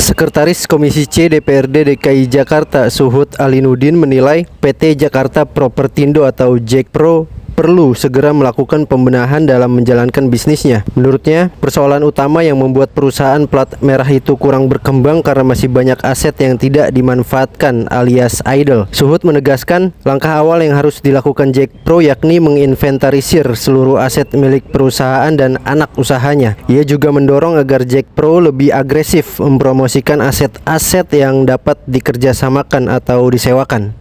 Sekretaris Komisi C DPRD DKI Jakarta Suhud Alinuddin menilai PT Jakarta Propertindo atau Jakpro perlu segera melakukan pembenahan dalam menjalankan bisnisnya. Menurutnya, persoalan utama yang membuat perusahaan plat merah itu kurang berkembang karena masih banyak aset yang tidak dimanfaatkan alias idle. Suhud menegaskan, langkah awal yang harus dilakukan Jakpro yakni menginventarisir seluruh aset milik perusahaan dan anak usahanya. Ia juga mendorong agar Jakpro lebih agresif mempromosikan aset-aset yang dapat dikerjasamakan atau disewakan.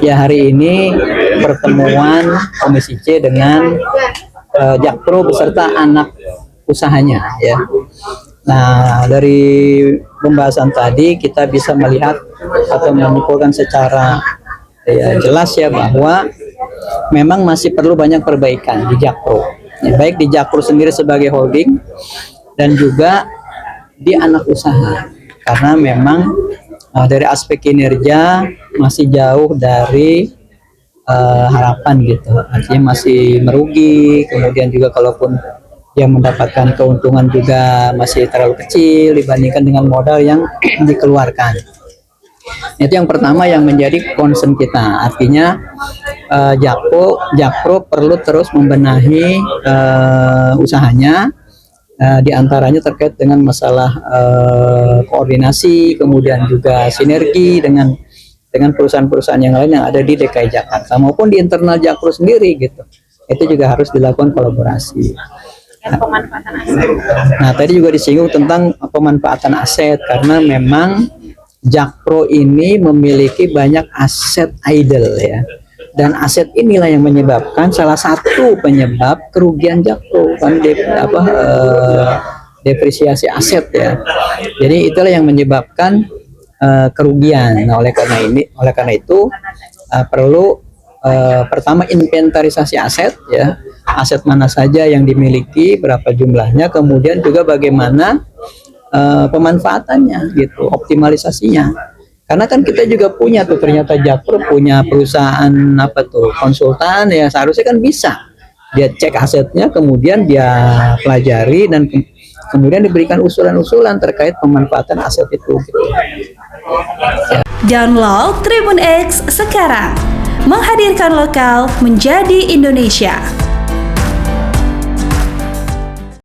Ya, hari ini pertemuan Komisi C dengan Jakpro beserta anak usahanya ya. Nah, dari pembahasan tadi kita bisa melihat atau menyimpulkan secara jelas ya bahwa memang masih perlu banyak perbaikan di Jakpro. Ya, baik di Jakpro sendiri sebagai holding dan juga di anak usaha. Karena memang dari aspek kinerja masih jauh dari harapan gitu, artinya masih merugi. Kemudian juga kalaupun yang mendapatkan keuntungan juga masih terlalu kecil dibandingkan dengan modal yang dikeluarkan. Itu yang pertama yang menjadi concern kita. Artinya Jakpro perlu terus membenahi usahanya. Di antaranya terkait dengan masalah koordinasi, kemudian juga sinergi dengan perusahaan-perusahaan yang lain yang ada di DKI Jakarta maupun di internal Jakpro sendiri gitu. Itu juga harus dilakukan kolaborasi. Nah, tadi juga disinggung tentang pemanfaatan aset karena memang Jakpro ini memiliki banyak aset idle ya. Dan aset inilah yang menyebabkan salah satu penyebab kerugian Jakpro kan depresiasi aset ya. Jadi itulah yang menyebabkan kerugian. Nah, oleh karena itu perlu pertama inventarisasi aset ya. Aset mana saja yang dimiliki, berapa jumlahnya, kemudian juga bagaimana pemanfaatannya gitu, optimalisasinya. Karena kan kita juga punya tuh, ternyata Jakpro punya perusahaan konsultan ya, seharusnya kan bisa dia cek asetnya, kemudian dia pelajari dan kemudian diberikan usulan-usulan terkait pemanfaatan aset itu gitu. Download Tribun X sekarang, menghadirkan lokal menjadi Indonesia.